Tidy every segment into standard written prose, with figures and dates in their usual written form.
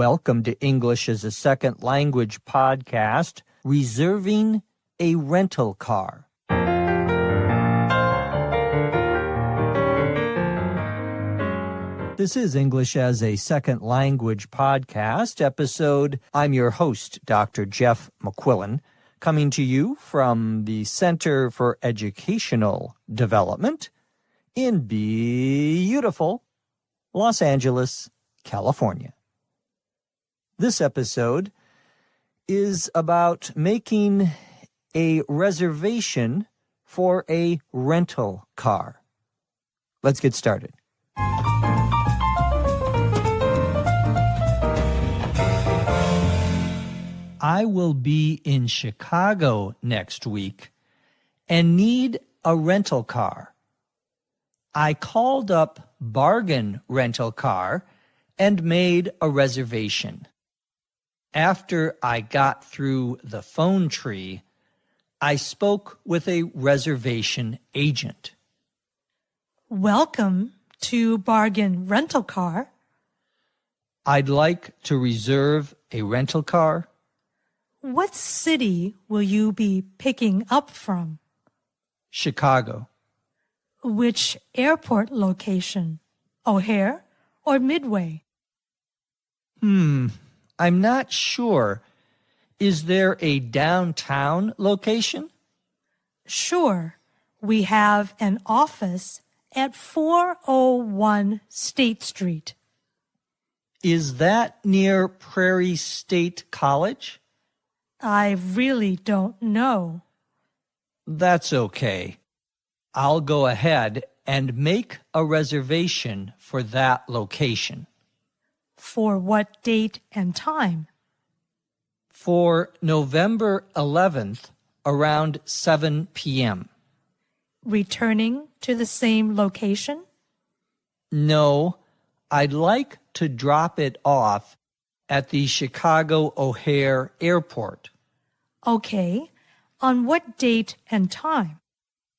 Welcome to English as a Second Language podcast, Reserving a Rental Car. This is English as a Second Language podcast episode. I'm your host, Dr. Jeff McQuillan, coming to you from the Center for Educational Development in beautiful Los Angeles, California. This episode is about making a reservation for a rental car. Let's get started. I will be in Chicago next week and need a rental car. I called up Bargain Rental Car and made a reservation. After I got through the phone tree, I spoke with a reservation agent. Welcome to Bargain Rental Car. I'd like to reserve a rental car. What city will you be picking up from? Chicago. Which airport location? O'Hare or Midway? I'm not sure. Is there a downtown location? Sure. We have an office at 401 State Street. Is that near Prairie State College? I really don't know. That's okay. I'll go ahead and make a reservation for that location. For what date and time? For November 11th, around 7 p.m. Returning to the same location? No, I'd like to drop it off at the Chicago O'Hare Airport. Okay. On what date and time?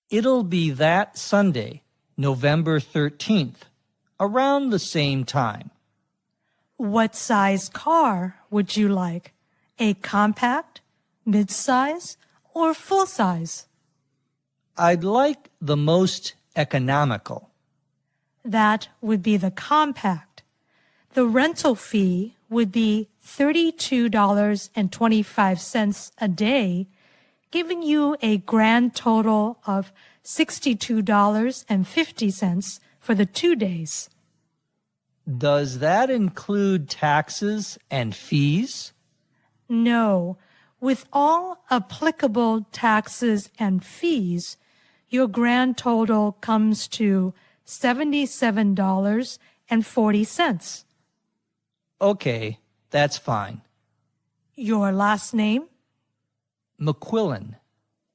It'll be that Sunday, November 13th, around the same time. What size car would you like? A compact, mid-size, or full-size? I'd like the most economical. That would be the compact. The rental fee would be $32.25 a day, giving you a grand total of $62.50 for the 2 days. Does that include taxes and fees? No. With all applicable taxes and fees, your grand total comes to $77.40. Okay, that's fine. Your last name? McQuillan.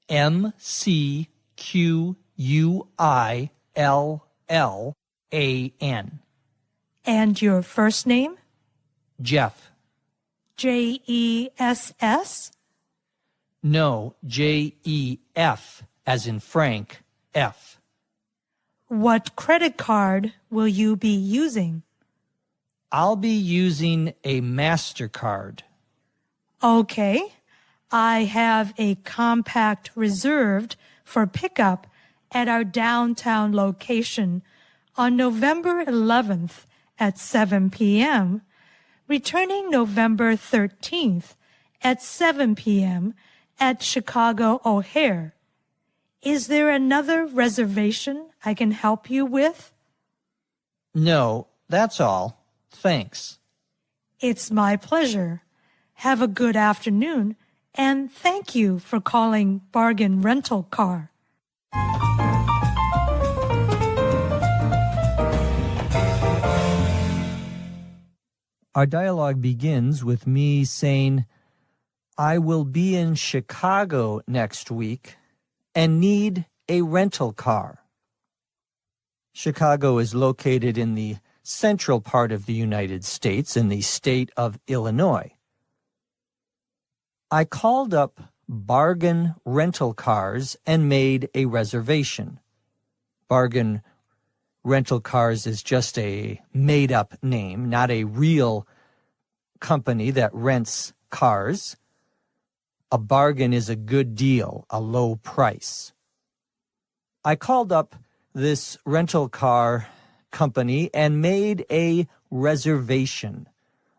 McQuillan. And your first name? Jeff. Jess? No, Jef, as in Frank, F. What credit card will you be using? I'll be using a MasterCard. Okay. I have a compact reserved for pickup at our downtown location on November 11th at 7 p.m., returning November 13th at 7 p.m. at Chicago O'Hare. Is there another reservation I can help you with? No, that's all. Thanks. It's my pleasure. Have a good afternoon, and thank you for calling Bargain Rental Car. Our dialogue begins with me saying, I will be in Chicago next week and need a rental car. Chicago is located in the central part of the United States in the state of Illinois. I called up Bargain Rental Cars and made a reservation. Bargain Rental Cars is just a made-up name, not a real company that rents cars. A bargain is a good deal, a low price. I called up this rental car company and made a reservation.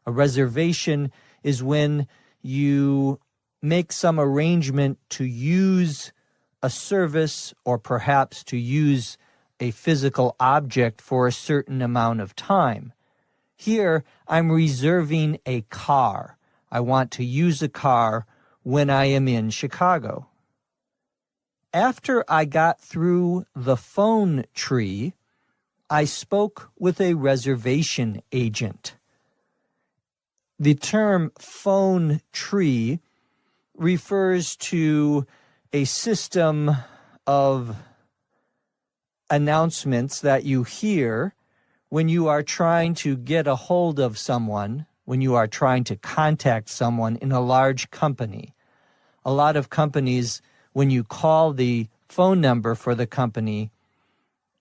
A reservation is when you make some arrangement to use a service or perhaps to use a physical object for a certain amount of time. Here, I'm reserving a car. I want to use a car when I am in Chicago. After I got through the phone tree, I spoke with a reservation agent. The term phone tree refers to a system of announcements that you hear when you are trying to get a hold of someone, when you are trying to contact someone in a large company. A lot of companies, when you call the phone number for the company,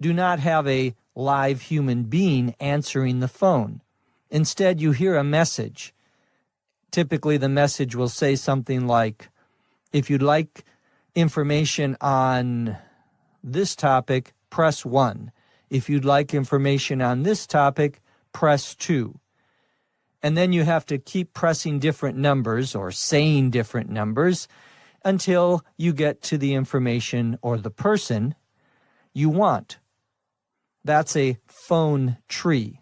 do not have a live human being answering the phone. Instead, you hear a message. Typically, the message will say something like, if you'd like information on this topic, press 1. If you'd like information on this topic, press 2. And then you have to keep pressing different numbers or saying different numbers until you get to the information or the person you want. That's a phone tree.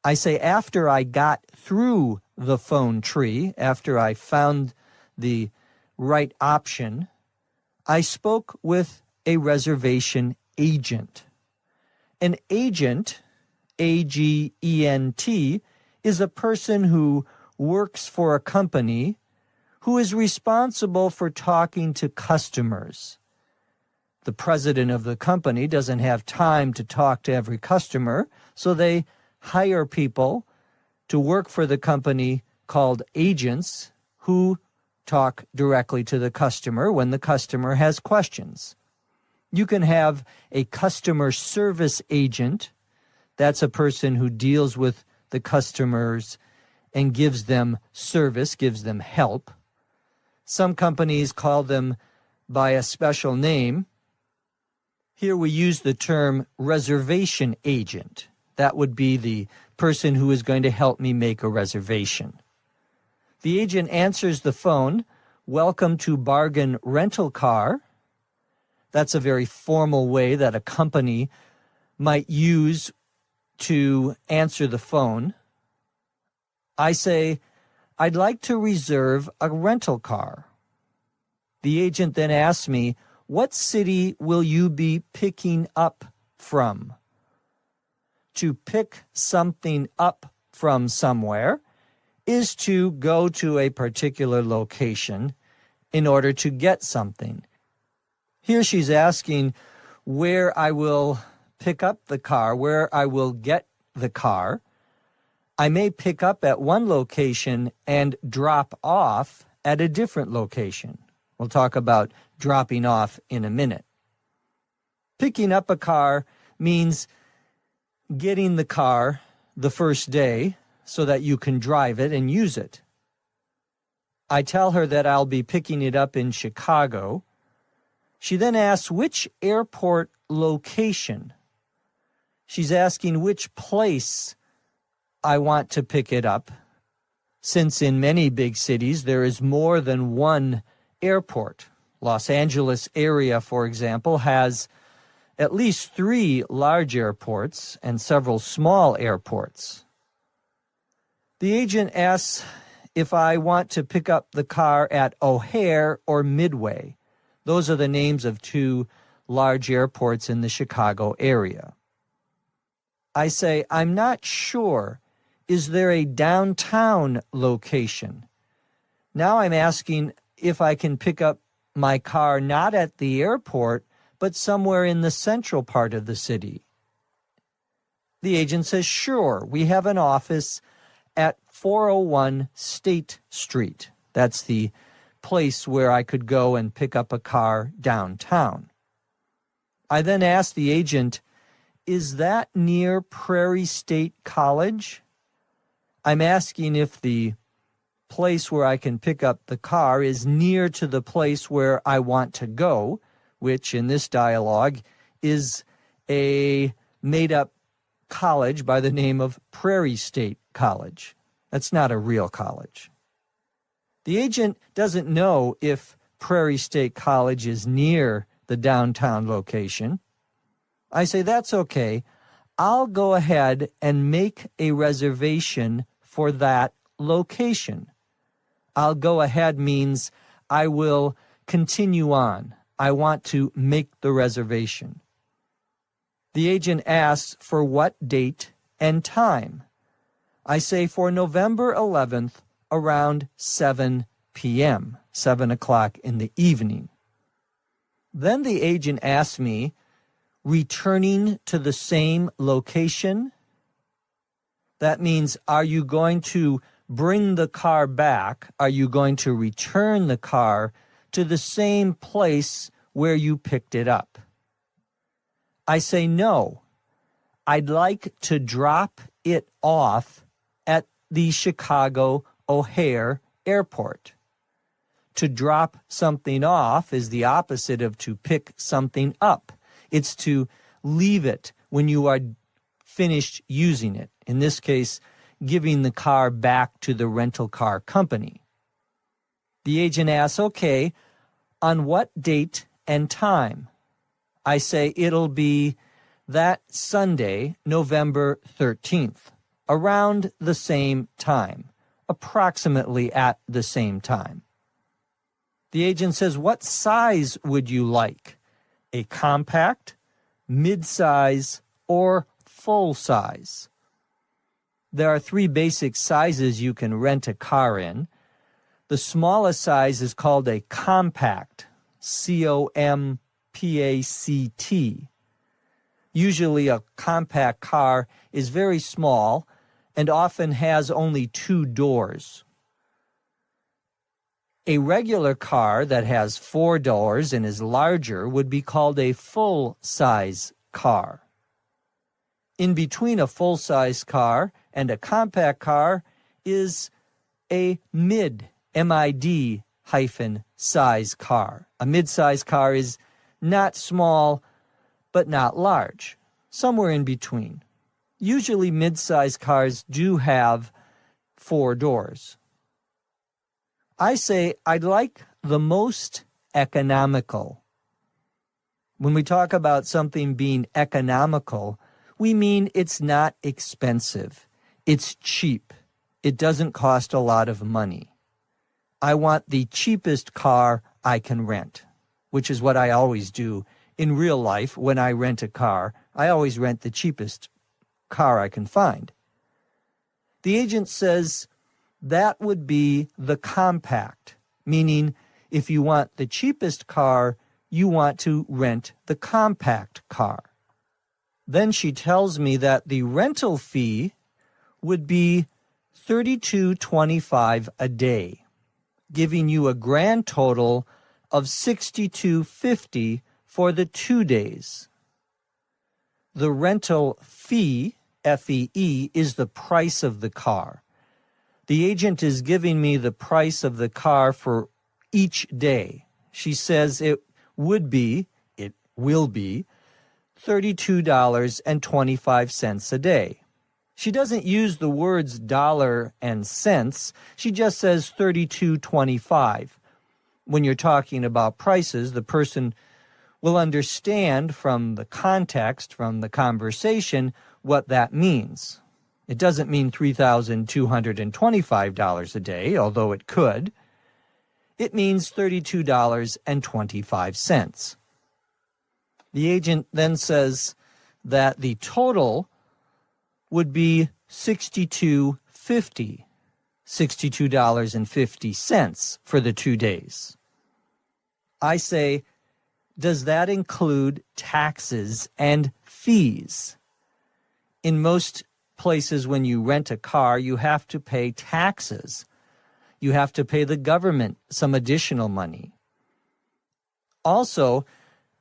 I say after I got through the phone tree, after I found the right option, I spoke with a reservation agent. An agent, A-G-E-N-T, is a person who works for a company who is responsible for talking to customers. The president of the company doesn't have time to talk to every customer, so they hire people to work for the company called agents who talk directly to the customer when the customer has questions. You can have a customer service agent. That's a person who deals with the customers and gives them service, gives them help. Some companies call them by a special name. Here we use the term reservation agent. That would be the person who is going to help me make a reservation. The agent answers the phone. Welcome to Bargain Rental Car. That's a very formal way that a company might use to answer the phone. I say, I'd like to reserve a rental car. The agent then asks me, what city will you be picking up from? To pick something up from somewhere is to go to a particular location in order to get something. Here she's asking where I will pick up the car, where I will get the car. I may pick up at one location and drop off at a different location. We'll talk about dropping off in a minute. Picking up a car means getting the car the first day so that you can drive it and use it. I tell her that I'll be picking it up in Chicago. She then asks which airport location. She's asking which place I want to pick it up, since in many big cities there is more than one airport. Los Angeles area, for example, has at least 3 large airports and several small airports. The agent asks if I want to pick up the car at O'Hare or Midway. Those are the names of 2 large airports in the Chicago area. I say, I'm not sure. Is there a downtown location? Now I'm asking if I can pick up my car not at the airport, but somewhere in the central part of the city. The agent says, sure, we have an office at 401 State Street. That's the place where I could go and pick up a car downtown. I then asked the agent, is that near Prairie State College? I'm asking if the place where I can pick up the car is near to the place where I want to go, which in this dialogue is a made-up college by the name of Prairie State College. That's not a real college. The agent doesn't know if Prairie State College is near the downtown location. I say, that's okay. I'll go ahead and make a reservation for that location. I'll go ahead means I will continue on. I want to make the reservation. The agent asks for what date and time. I say for November 11th around 7 p.m., 7 o'clock in the evening. Then the agent asks me, returning to the same location? That means, are you going to bring the car back? Are you going to return the car to the same place where you picked it up? I say no. I'd like to drop it off at the Chicago O'Hare Airport. To drop something off is the opposite of to pick something up. It's to leave it when you are finished using it. In this case, giving the car back to the rental car company. The agent asks, okay, on what date and time? I say it'll be that Sunday, November 13th, around the same time, approximately at the same time. The agent says, what size would you like? A compact, mid-size, or full size? There are 3 basic sizes you can rent a car in. The smallest size is called a compact, C-O-M-P-A-C-T. Usually a compact car is very small and often has only 2 doors. A regular car that has 4 doors and is larger would be called a full-size car. In between a full-size car and a compact car is a M-I-D size car. A mid-size car is not small, but not large, somewhere in between. Usually mid-size cars do have 4 doors. I say I'd like the most economical. When we talk about something being economical, we mean it's not expensive. It's cheap. It doesn't cost a lot of money. I want the cheapest car I can rent, which is what I always do in real life. When I rent a car, I always rent the cheapest car I can find. The agent says that would be the compact, meaning if you want the cheapest car, you want to rent the compact car. Then she tells me that the rental fee would be $32.25 a day, giving you a grand total of $62.50 for the 2 days. The rental fee, F-E-E, is the price of the car. The agent is giving me the price of the car for each day. She says it will be $32.25 a day. She doesn't use the words dollar and cents. She just says $32.25. When you're talking about prices, the person will understand from the context, from the conversation, what that means. It doesn't mean $3,225 a day, although it could. It means $32.25. The agent then says that the total would be $62.50, $62.50 for the 2 days. I say, does that include taxes and fees? In most places when you rent a car, you have to pay taxes. You have to pay the government some additional money. Also,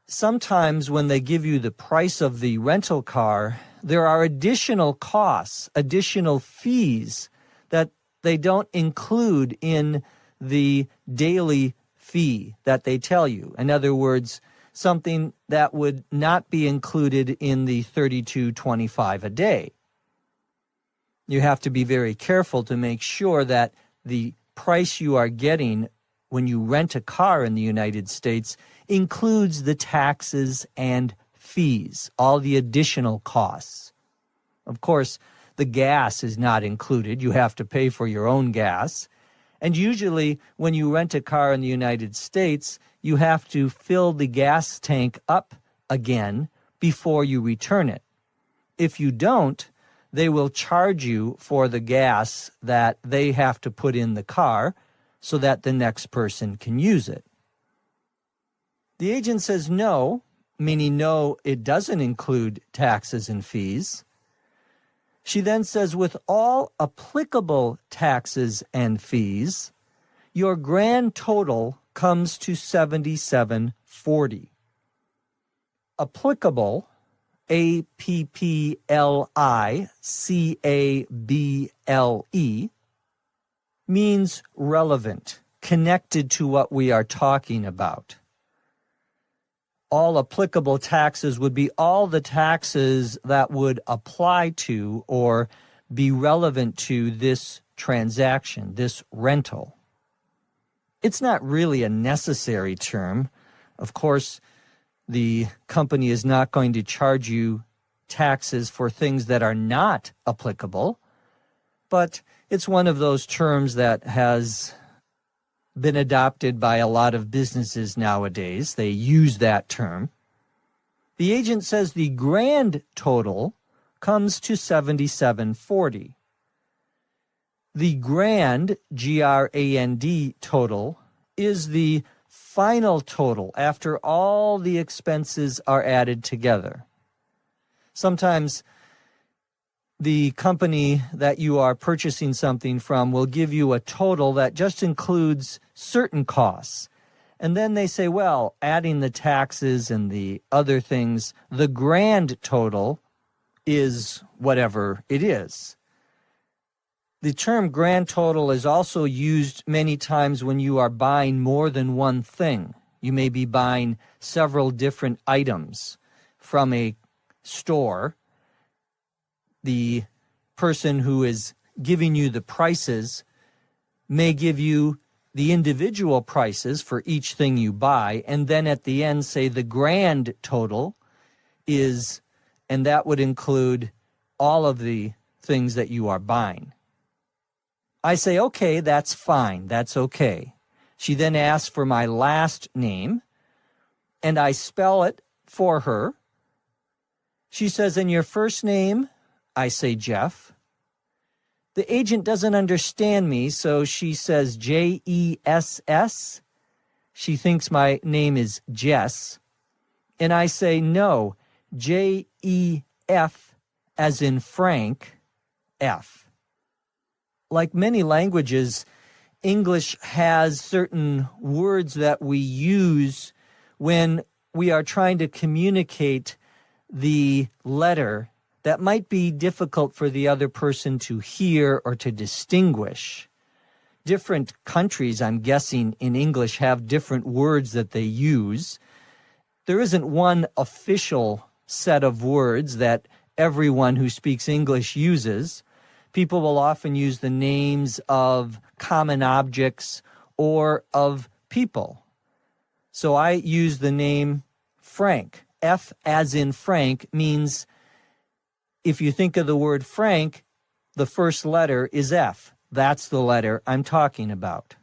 sometimes when they give you the price of the rental car, there are additional costs, additional fees that they don't include in the daily fee that they tell you. In other words, something that would not be included in the $32.25 a day. You have to be very careful to make sure that the price you are getting when you rent a car in the United States includes the taxes and fees, all the additional costs. Of course, the gas is not included. You have to pay for your own gas. And usually when you rent a car in the United States, you have to fill the gas tank up again before you return it. If you don't, they will charge you for the gas that they have to put in the car so that the next person can use it. The agent says no, meaning no, it doesn't include taxes and fees. She then says, with all applicable taxes and fees, your grand total comes to $77.40. Applicable, APPLICABLE, means relevant, connected to what we are talking about. All applicable taxes would be all the taxes that would apply to or be relevant to this transaction, this rental. It's not really a necessary term. Of course, the company is not going to charge you taxes for things that are not applicable, but it's one of those terms that has been adopted by a lot of businesses nowadays. They use that term. The agent says the grand total comes to $77.40. The grand, G-R-A-N-D, total is the final total after all the expenses are added together. Sometimes the company that you are purchasing something from will give you a total that just includes certain costs. And then they say, well, adding the taxes and the other things, the grand total is whatever it is. The term grand total is also used many times when you are buying more than one thing. You may be buying several different items from a store. The person who is giving you the prices may give you the individual prices for each thing you buy, and then at the end say the grand total is, and that would include all of the things that you are buying. I say, okay, that's fine, that's okay. She then asks for my last name, and I spell it for her. She says, and your first name? I say, Jeff. The agent doesn't understand me, so she says J-E-S-S. She thinks my name is Jess. And I say, no, J-E-F as in Frank, F. Like many languages, English has certain words that we use when we are trying to communicate the letter that might be difficult for the other person to hear or to distinguish. Different countries, I'm guessing, in English have different words that they use. There isn't one official set of words that everyone who speaks English uses. People will often use the names of common objects or of people. So I use the name Frank. F as in Frank means, if you think of the word Frank, the first letter is F. That's the letter I'm talking about.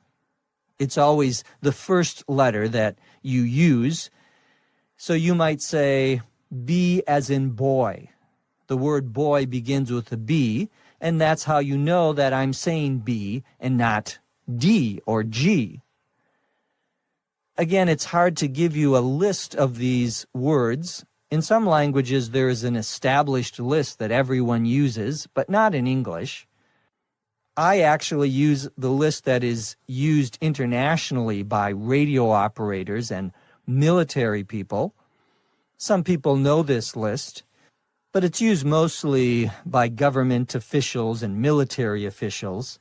It's always the first letter that you use. So you might say B as in boy. The word boy begins with a B, and that's how you know that I'm saying B and not D or G. Again, it's hard to give you a list of these words. In some languages, there is an established list that everyone uses, but not in English. I actually use the list that is used internationally by radio operators and military people. Some people know this list, but it's used mostly by government officials and military officials.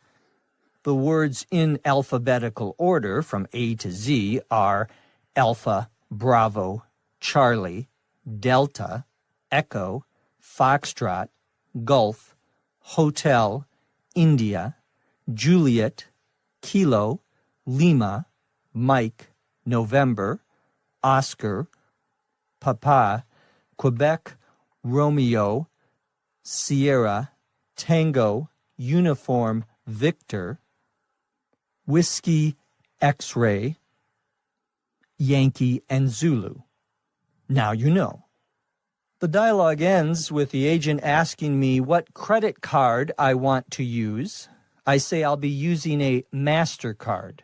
The words in alphabetical order from A to Z are Alpha, Bravo, Charlie, Delta, Echo, Foxtrot, Golf, Hotel, India, Juliet, Kilo, Lima, Mike, November, Oscar, Papa, Quebec, Romeo, Sierra, Tango, Uniform, Victor, Whiskey, X-ray, Yankee, and Zulu. Now you know. The dialogue ends with the agent asking me what credit card I want to use. I say I'll be using a MasterCard.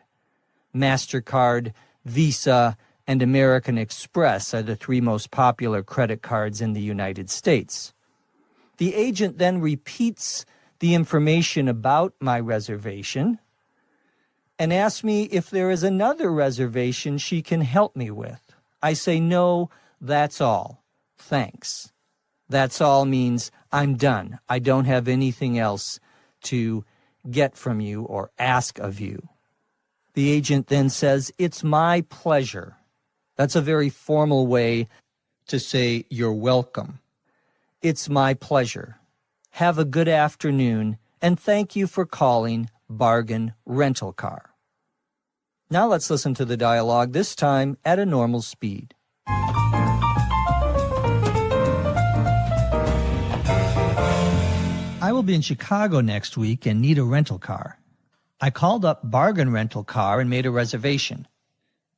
MasterCard, Visa, and American Express are the three most popular credit cards in the United States. The agent then repeats the information about my reservation and asks me if there is another reservation she can help me with. I say, no, that's all. Thanks. That's all means I'm done. I don't have anything else to get from you or ask of you. The agent then says, it's my pleasure. That's a very formal way to say you're welcome. It's my pleasure. Have a good afternoon, and thank you for calling Bargain Rental Car. Now let's listen to the dialogue, this time at a normal speed. I will be in Chicago next week and need a rental car. I called up Bargain Rental Car and made a reservation.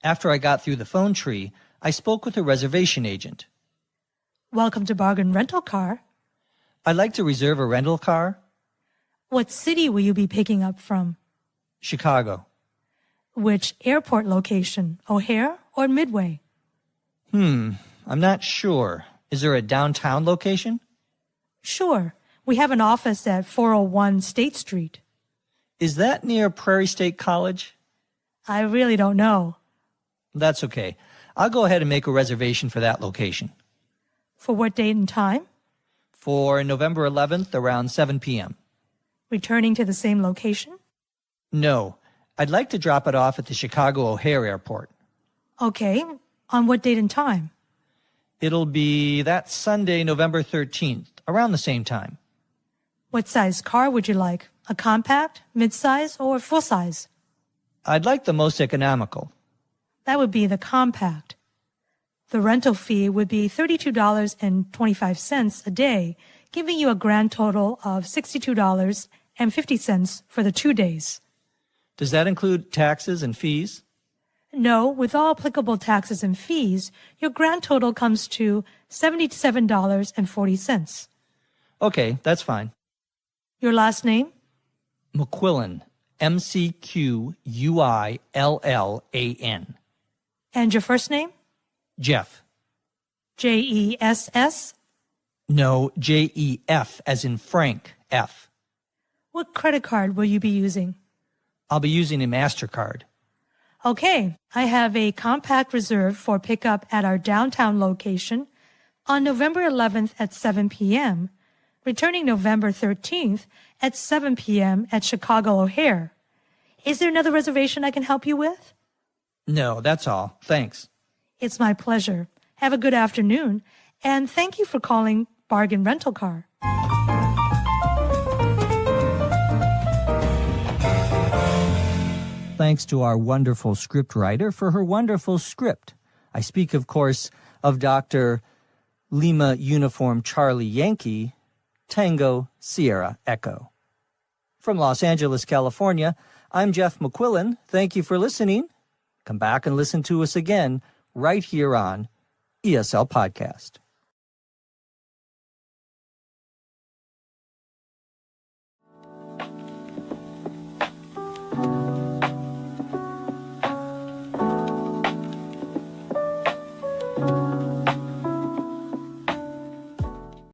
After I got through the phone tree, I spoke with a reservation agent. Welcome to Bargain Rental Car. I'd like to reserve a rental car. What city will you be picking up from? Chicago. Which airport location, O'Hare or Midway? I'm not sure. Is there a downtown location? Sure. We have an office at 401 State Street. Is that near Prairie State College? I really don't know. That's okay. I'll go ahead and make a reservation for that location. For what date and time? For November 11th around 7 p.m. Returning to the same location? No. I'd like to drop it off at the Chicago O'Hare Airport. Okay. On what date and time? It'll be that Sunday, November 13th, around the same time. What size car would you like? A compact, mid-size, or full-size? I'd like the most economical. That would be the compact. The rental fee would be $32.25 a day, giving you a grand total of $62.50 for the 2 days. Does that include taxes and fees? No, with all applicable taxes and fees, your grand total comes to $77.40. Okay, that's fine. Your last name? McQuillan, McQuillan. And your first name? Jeff. Jess? No, Jef, as in Frank, F. What credit card will you be using? I'll be using a MasterCard. Okay, I have a compact reserved for pickup at our downtown location on November 11th at 7 p.m., returning November 13th at 7 p.m. at Chicago O'Hare. Is there another reservation I can help you with? No, that's all. Thanks. It's my pleasure. Have a good afternoon, and thank you for calling Bargain Rental Car. Thanks to our wonderful scriptwriter for her wonderful script. I speak, of course, of Dr. Lima Uniform Charlie Yankee, Tango Sierra Echo. From Los Angeles, California, I'm Jeff McQuillan. Thank you for listening. Come back and listen to us again right here on ESL Podcast.